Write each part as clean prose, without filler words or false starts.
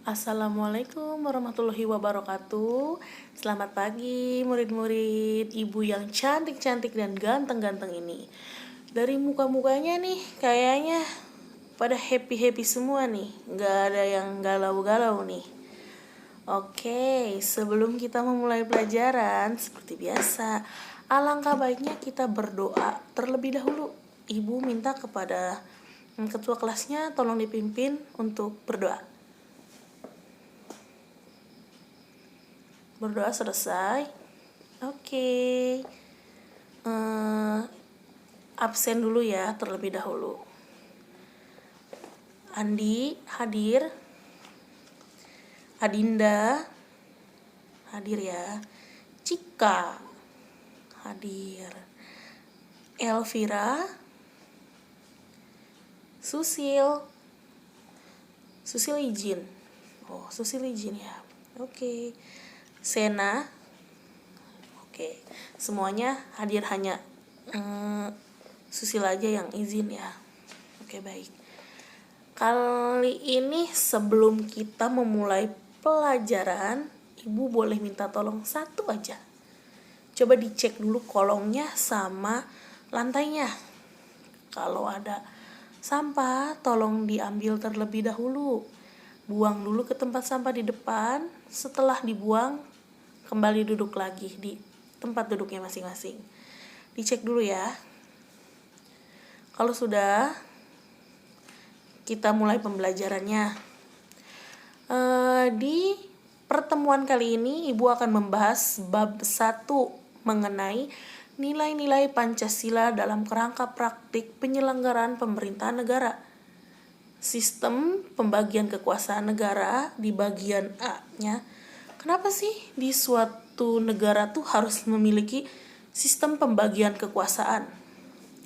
Assalamualaikum warahmatullahi wabarakatuh. Selamat pagi murid-murid ibu yang cantik-cantik dan ganteng-ganteng ini. Dari muka-mukanya nih kayaknya pada happy-happy semua nih. Gak ada yang galau-galau nih. Oke, sebelum kita memulai pelajaran seperti biasa, alangkah baiknya kita berdoa terlebih dahulu. Ibu minta kepada ketua kelasnya tolong dipimpin untuk berdoa. Berdoa selesai. Oke. Absen dulu ya terlebih dahulu. Andi hadir. Adinda hadir ya. Cika hadir. Elvira. Susil izin. Susil izin ya. Oke. Sena. Oke. Semuanya hadir, hanya Susil aja yang izin ya. Oke, baik. Kali ini sebelum kita memulai pelajaran, Ibu boleh minta tolong satu aja. Coba dicek dulu kolongnya sama lantainya. Kalau ada sampah, tolong diambil terlebih dahulu. Buang dulu ke tempat sampah di depan. Setelah dibuang, kembali duduk lagi di tempat duduknya masing-masing. Dicek dulu ya. Kalau sudah, kita mulai pembelajarannya. Di pertemuan kali ini, Ibu akan membahas bab 1 mengenai nilai-nilai Pancasila dalam kerangka praktik penyelenggaraan pemerintahan negara. Sistem pembagian kekuasaan negara di bagian A-nya. Kenapa sih di suatu negara tuh harus memiliki sistem pembagian kekuasaan?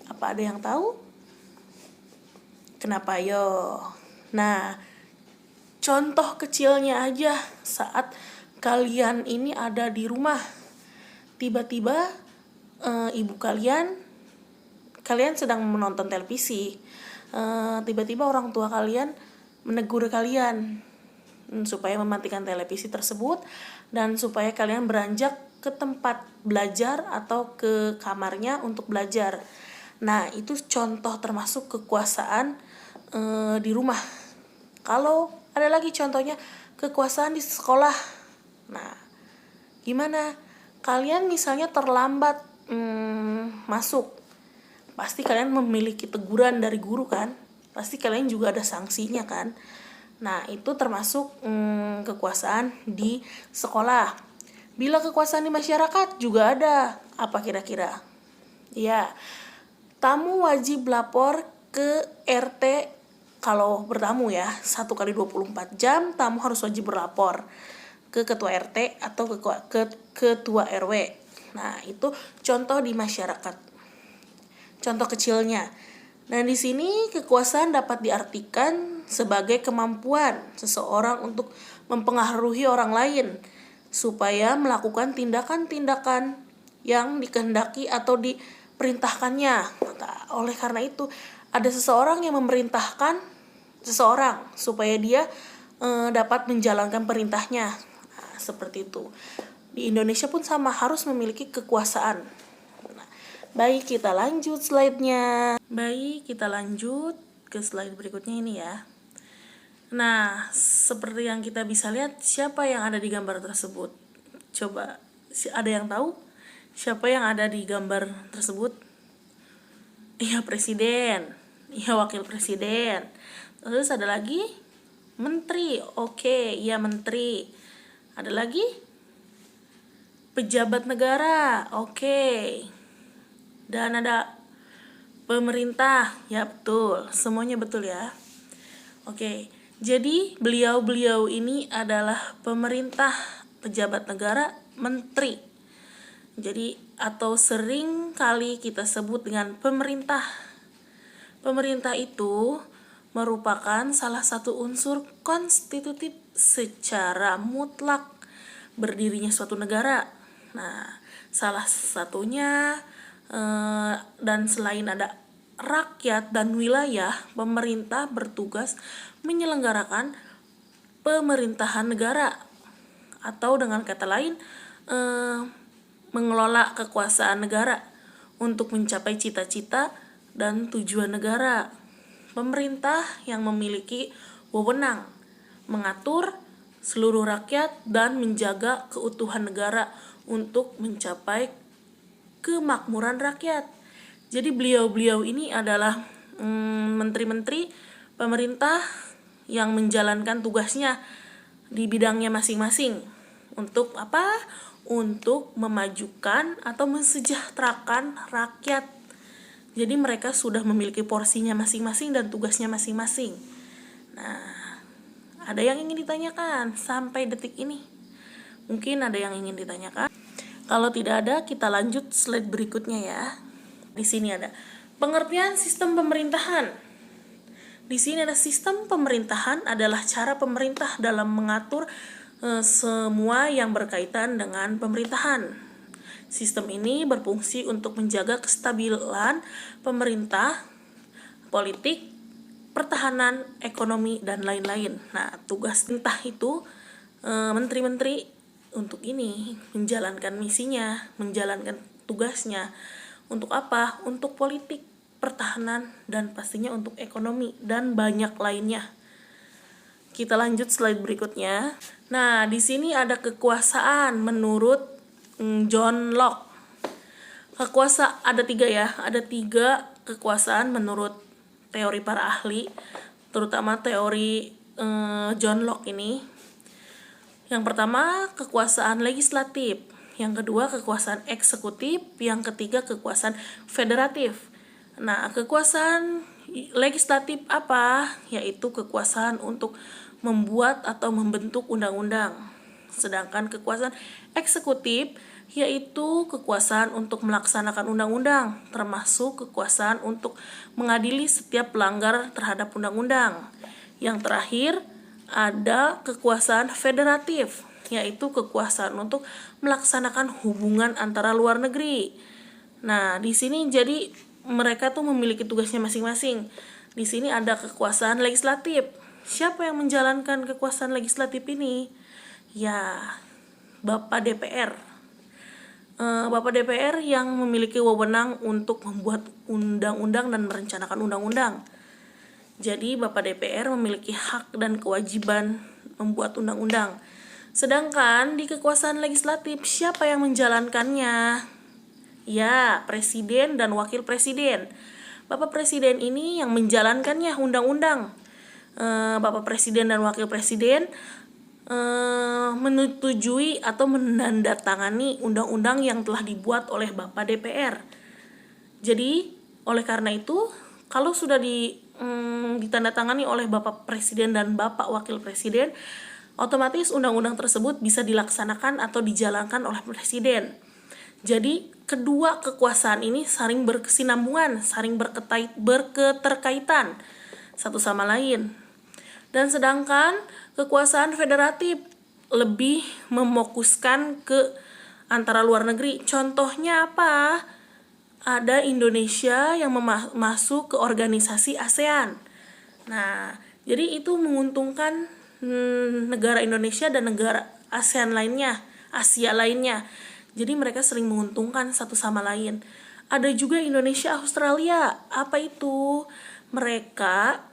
Apa ada yang tahu? Kenapa yo? Nah, contoh kecilnya aja saat kalian ini ada di rumah. Tiba-tiba ibu kalian sedang menonton televisi. Tiba-tiba orang tua kalian menegur kalian supaya mematikan televisi tersebut dan supaya kalian beranjak ke tempat belajar atau ke kamarnya untuk belajar. Nah, itu contoh termasuk kekuasaan di rumah. Kalau ada lagi contohnya kekuasaan di sekolah. Nah, gimana? Kalian misalnya terlambat masuk, pasti kalian memiliki teguran dari guru kan? Pasti kalian juga ada sanksinya kan? Nah, itu termasuk kekuasaan di sekolah. Bila kekuasaan di masyarakat juga ada. Apa kira-kira? Ya, tamu wajib lapor ke RT. Kalau bertamu ya, 1 kali 24 jam tamu harus wajib berlapor ke ketua RT atau ke ketua RW. Nah, itu contoh di masyarakat. Contoh kecilnya. Nah, di sini kekuasaan dapat diartikan sebagai kemampuan seseorang untuk mempengaruhi orang lain supaya melakukan tindakan-tindakan yang dikehendaki atau diperintahkannya. Nah, oleh karena itu, ada seseorang yang memerintahkan seseorang supaya dia dapat menjalankan perintahnya. Nah, seperti itu. Di Indonesia pun sama, harus memiliki kekuasaan. Baik, kita lanjut slide-nya. Baik, kita lanjut ke slide berikutnya ini ya. Nah, seperti yang kita bisa lihat, siapa yang ada di gambar tersebut? Coba, ada yang tahu siapa yang ada di gambar tersebut? Iya, presiden. Iya, wakil presiden. Terus ada lagi? Menteri. Oke, iya menteri. Ada lagi? Pejabat negara. Oke. Dan ada pemerintah. Ya, betul. Semuanya betul ya. Oke. Jadi beliau-beliau ini adalah pemerintah, pejabat negara, menteri. Jadi atau sering kali kita sebut dengan pemerintah. Pemerintah itu merupakan salah satu unsur konstitutif secara mutlak berdirinya suatu negara. Nah, salah satunya dan selain ada rakyat dan wilayah, pemerintah bertugas menyelenggarakan pemerintahan negara, atau dengan kata lain mengelola kekuasaan negara untuk mencapai cita-cita dan tujuan negara. Pemerintah yang memiliki wewenang mengatur seluruh rakyat dan menjaga keutuhan negara untuk mencapai kemakmuran rakyat. Jadi beliau-beliau ini adalah menteri-menteri pemerintah yang menjalankan tugasnya di bidangnya masing-masing. Untuk apa? Untuk memajukan atau mensejahterakan rakyat. Jadi mereka sudah memiliki porsinya masing-masing dan tugasnya masing-masing. Nah, ada yang ingin ditanyakan sampai detik ini? Mungkin ada yang ingin ditanyakan. Kalau tidak ada, kita lanjut slide berikutnya ya. Di sini ada pengertian sistem pemerintahan. Di sini ada sistem pemerintahan adalah cara pemerintah dalam mengatur semua yang berkaitan dengan pemerintahan. Sistem ini berfungsi untuk menjaga kestabilan pemerintah, politik, pertahanan, ekonomi, dan lain-lain. Nah, tugas pemerintah itu menteri-menteri untuk ini menjalankan misinya, menjalankan tugasnya. Untuk apa? Untuk politik, pertahanan, dan pastinya untuk ekonomi dan banyak lainnya. Kita lanjut slide berikutnya. Nah, di sini ada kekuasaan menurut John Locke. Ada 3 ya, ada 3 kekuasaan menurut teori para ahli, terutama teori John Locke ini. Yang pertama, kekuasaan legislatif. Yang kedua, kekuasaan eksekutif. Yang ketiga, kekuasaan federatif. Nah, kekuasaan legislatif apa? Yaitu kekuasaan untuk membuat atau membentuk undang-undang. Sedangkan kekuasaan eksekutif yaitu kekuasaan untuk melaksanakan undang-undang, termasuk kekuasaan untuk mengadili setiap pelanggar terhadap undang-undang. Yang terakhir, ada kekuasaan federatif, yaitu kekuasaan untuk melaksanakan hubungan antara luar negeri. Nah, di sini jadi mereka tuh memiliki tugasnya masing-masing. Di sini ada kekuasaan legislatif. Siapa yang menjalankan kekuasaan legislatif ini? Ya, Bapak DPR. Bapak DPR yang memiliki wewenang untuk membuat undang-undang dan merencanakan undang-undang. Jadi Bapak DPR memiliki hak dan kewajiban membuat undang-undang. Sedangkan di kekuasaan legislatif, siapa yang menjalankannya? Ya, presiden dan wakil presiden. Bapak presiden ini yang menjalankannya undang-undang. Bapak presiden dan wakil presiden menyetujui atau menandatangani undang-undang yang telah dibuat oleh Bapak DPR. Jadi, oleh karena itu, kalau sudah ditandatangani oleh Bapak Presiden dan Bapak Wakil Presiden, otomatis undang-undang tersebut bisa dilaksanakan atau dijalankan oleh Presiden. Jadi, kedua kekuasaan ini saling berkesinambungan, saling berketerkaitan satu sama lain. Dan sedangkan kekuasaan federatif lebih memokuskan ke antara luar negeri. Contohnya apa? Ada Indonesia yang masuk ke organisasi ASEAN. Nah, jadi itu menguntungkan negara Indonesia dan negara ASEAN lainnya, Asia lainnya. Jadi mereka sering menguntungkan satu sama lain. Ada juga Indonesia Australia. Apa itu? Mereka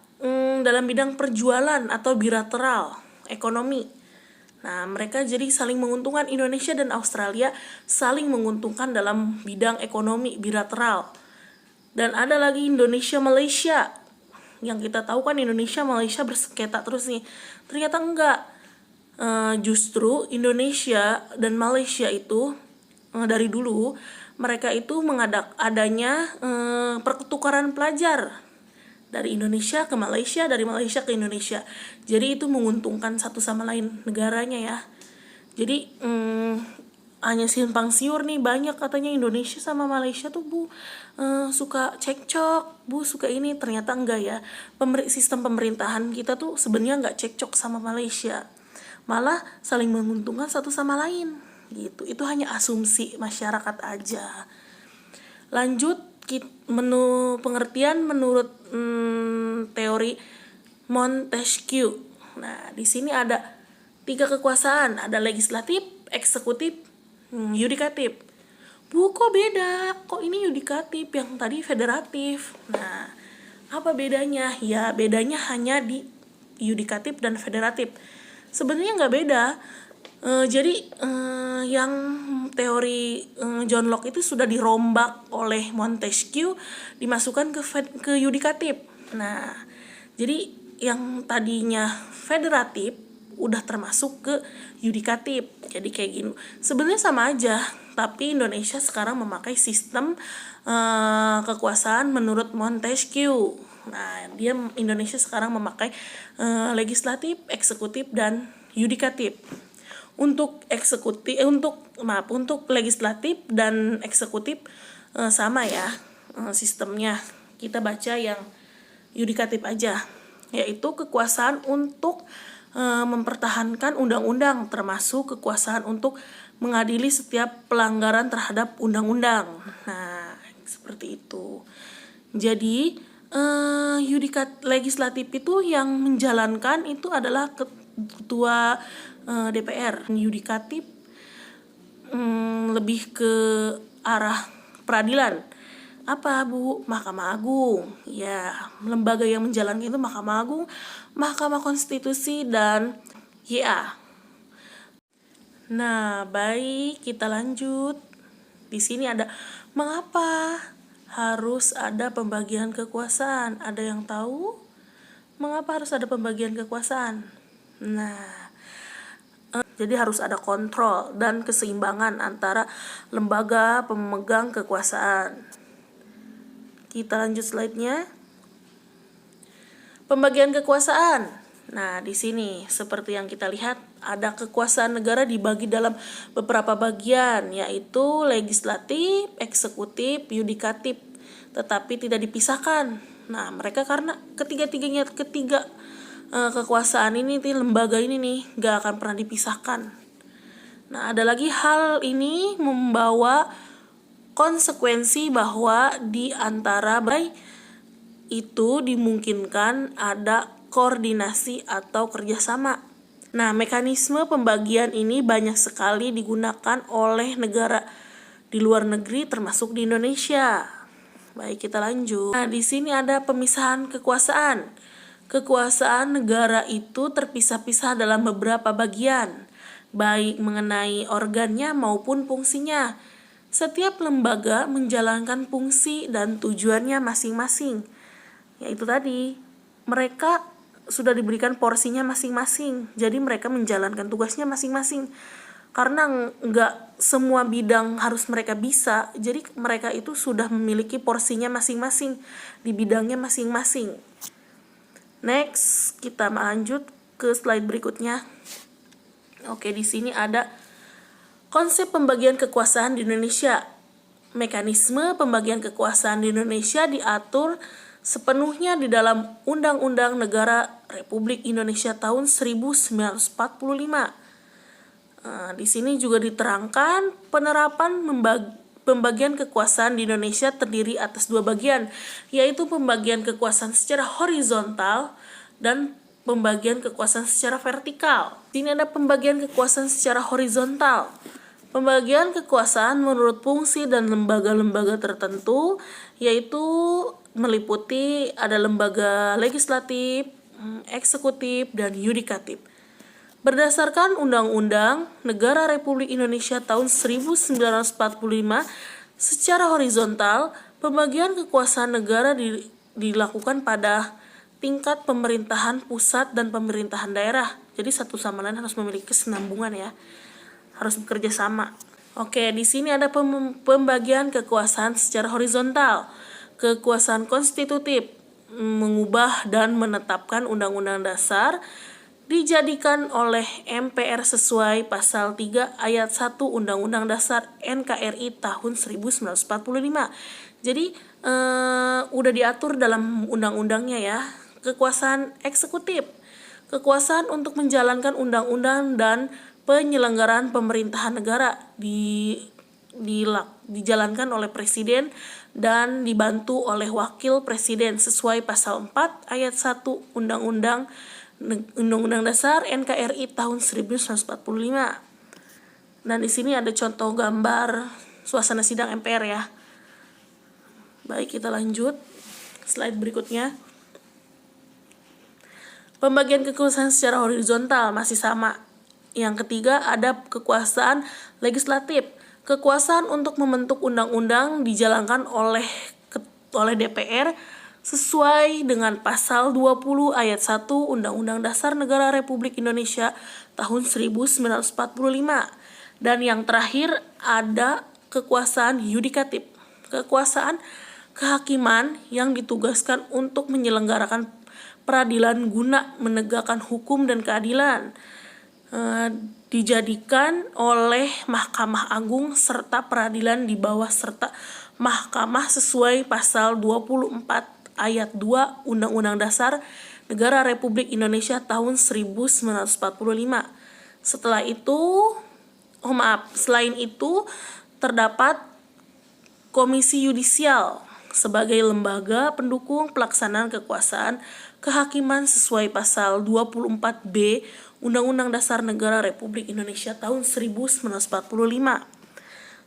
dalam bidang perjualan atau bilateral ekonomi. Nah, mereka jadi saling menguntungkan. Indonesia dan Australia saling menguntungkan dalam bidang ekonomi bilateral. Dan ada lagi Indonesia Malaysia. Yang kita tahu kan Indonesia Malaysia bersengketa terus nih. Ternyata enggak. Justru Indonesia dan Malaysia itu dari dulu mereka itu adanya pertukaran pelajar dari Indonesia ke Malaysia, dari Malaysia ke Indonesia. Jadi itu menguntungkan satu sama lain negaranya ya. Jadi hanya simpang siur nih, banyak katanya Indonesia sama Malaysia tuh suka cekcok, suka ini. Ternyata enggak ya. Sistem pemerintahan kita tuh sebenarnya enggak cekcok sama Malaysia, malah saling menguntungkan satu sama lain gitu. Itu hanya asumsi masyarakat aja. Lanjut, pengertian menurut teori Montesquieu. Nah, di sini ada 3 kekuasaan, ada legislatif, eksekutif, yudikatif. Bu, kok beda? Kok ini yudikatif, yang tadi federatif? Nah, apa bedanya? Ya, bedanya hanya di yudikatif dan federatif. Sebenarnya nggak beda. Jadi yang teori John Locke itu sudah dirombak oleh Montesquieu, dimasukkan ke yudikatif. Nah, jadi yang tadinya federatif udah termasuk ke yudikatif. Jadi kayak gini. Sebenarnya sama aja, tapi Indonesia sekarang memakai sistem kekuasaan menurut Montesquieu. Nah, Indonesia sekarang memakai legislatif, eksekutif, dan yudikatif. Untuk legislatif dan eksekutif sama ya sistemnya. Kita baca yang yudikatif aja, yaitu kekuasaan untuk mempertahankan undang-undang, termasuk kekuasaan untuk mengadili setiap pelanggaran terhadap undang-undang. Nah, seperti itu. Jadi legislatif itu yang menjalankan itu adalah ketua DPR. Yudikatif lebih ke arah peradilan. Apa, Bu? Mahkamah Agung. Ya, lembaga yang menjalankan itu Mahkamah Agung, Mahkamah Konstitusi, dan YA. Nah, baik, kita lanjut. Di sini ada mengapa harus ada pembagian kekuasaan. Ada yang tahu mengapa harus ada pembagian kekuasaan? Nah, jadi harus ada kontrol dan keseimbangan antara lembaga pemegang kekuasaan. Kita lanjut slide-nya. Pembagian kekuasaan. Nah, di sini seperti yang kita lihat ada kekuasaan negara dibagi dalam beberapa bagian, yaitu legislatif, eksekutif, yudikatif, tetapi tidak dipisahkan. Nah, mereka karena ketiga kekuasaan ini, lembaga ini nih, gak akan pernah dipisahkan. Nah, ada lagi hal ini membawa konsekuensi bahwa di antara itu dimungkinkan ada koordinasi atau kerjasama. Nah, mekanisme pembagian ini banyak sekali digunakan oleh negara di luar negeri termasuk di Indonesia. Baik, kita lanjut. Nah, di sini ada pemisahan kekuasaan. Kekuasaan negara itu terpisah-pisah dalam beberapa bagian, baik mengenai organnya maupun fungsinya. Setiap lembaga menjalankan fungsi dan tujuannya masing-masing. Yaitu tadi, mereka sudah diberikan porsinya masing-masing. Jadi mereka menjalankan tugasnya masing-masing. Karena nggak semua bidang harus mereka bisa, jadi mereka itu sudah memiliki porsinya masing-masing di bidangnya masing-masing. Next, kita lanjut ke slide berikutnya. Oke, di sini ada konsep pembagian kekuasaan di Indonesia. Mekanisme pembagian kekuasaan di Indonesia diatur sepenuhnya di dalam Undang-Undang Negara Republik Indonesia tahun 1945. Di sini juga diterangkan penerapan pembagian kekuasaan di Indonesia terdiri atas 2 bagian, yaitu pembagian kekuasaan secara horizontal dan pembagian kekuasaan secara vertikal. Di sini ada pembagian kekuasaan secara horizontal. Pembagian kekuasaan menurut fungsi dan lembaga-lembaga tertentu, yaitu meliputi ada lembaga legislatif, eksekutif, dan yudikatif. Berdasarkan Undang-Undang Negara Republik Indonesia tahun 1945, secara horizontal, pembagian kekuasaan negara dilakukan pada tingkat pemerintahan pusat dan pemerintahan daerah. Jadi satu sama lain harus memiliki kesinambungan ya. Harus bekerja sama. Oke, di sini ada pembagian kekuasaan secara horizontal. Kekuasaan konstitutif, mengubah dan menetapkan Undang-Undang Dasar, dijadikan oleh MPR sesuai pasal 3 ayat 1 Undang-Undang Dasar NKRI tahun 1945. Jadi udah diatur dalam undang-undangnya ya. Kekuasaan eksekutif, kekuasaan untuk menjalankan undang-undang dan penyelenggaraan pemerintahan negara dijalankan oleh presiden dan dibantu oleh wakil presiden sesuai pasal 4 ayat 1 Undang-Undang Undang-Undang Dasar NKRI tahun 1945. Dan di sini ada contoh gambar suasana sidang MPR ya. Baik, kita lanjut. Slide berikutnya. Pembagian kekuasaan secara horizontal masih sama. Yang ketiga ada kekuasaan legislatif. Kekuasaan untuk membentuk undang-undang dijalankan oleh DPR sesuai dengan pasal 20 ayat 1 Undang-Undang Dasar Negara Republik Indonesia tahun 1945. Dan yang terakhir ada kekuasaan yudikatif. Kekuasaan kehakiman yang ditugaskan untuk menyelenggarakan peradilan guna menegakkan hukum dan keadilan. Dijadikan oleh Mahkamah Agung serta peradilan di bawah serta mahkamah sesuai pasal 24 ayat 2 Undang-Undang Dasar Negara Republik Indonesia tahun 1945. Selain itu terdapat Komisi Yudisial sebagai lembaga pendukung pelaksanaan kekuasaan kehakiman sesuai pasal 24B Undang-Undang Dasar Negara Republik Indonesia tahun 1945.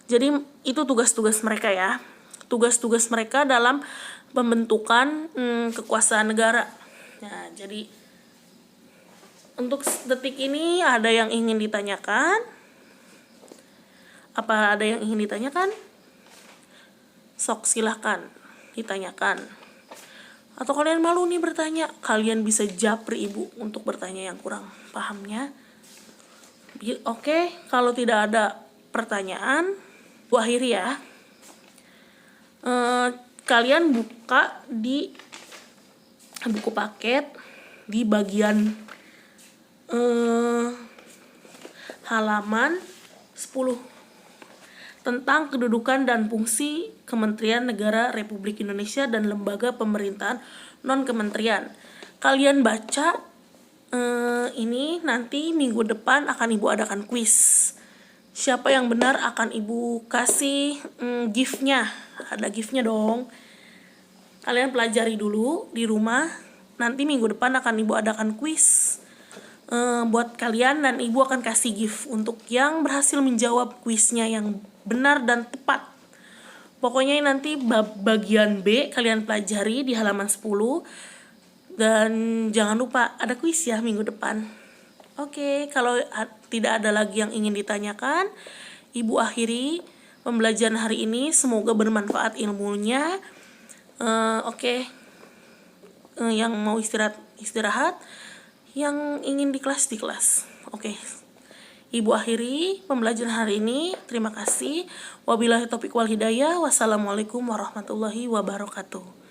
Jadi itu tugas-tugas mereka ya. Tugas-tugas mereka dalam pembentukan kekuasaan negara. Nah, jadi untuk detik ini ada yang ingin ditanyakan? Apa ada yang ingin ditanyakan? Sok silahkan ditanyakan. Atau kalian malu nih bertanya, kalian bisa japri ibu untuk bertanya yang kurang pahamnya. Oke, kalau tidak ada pertanyaan, Bu akhiri ya. Kalian buka di buku paket di bagian halaman 10 tentang kedudukan dan fungsi Kementerian Negara Republik Indonesia dan lembaga pemerintahan non-kementerian. Kalian baca ini, nanti minggu depan akan Ibu adakan kuis. Siapa yang benar akan Ibu kasih gift-nya. Ada gift-nya dong. Kalian pelajari dulu di rumah. Nanti minggu depan akan Ibu adakan kuis buat kalian, dan Ibu akan kasih gift untuk yang berhasil menjawab kuisnya yang benar dan tepat. Pokoknya nanti bagian B kalian pelajari di halaman 10. Dan jangan lupa ada kuis ya minggu depan. Oke, kalau tidak ada lagi yang ingin ditanyakan, Ibu akhiri pembelajaran hari ini. Semoga bermanfaat ilmunya. Yang mau istirahat, yang ingin di kelas. Oke. Ibu akhiri pembelajaran hari ini. Terima kasih. Wabillahi taufiq wal hidayah. Wassalamualaikum warahmatullahi wabarakatuh.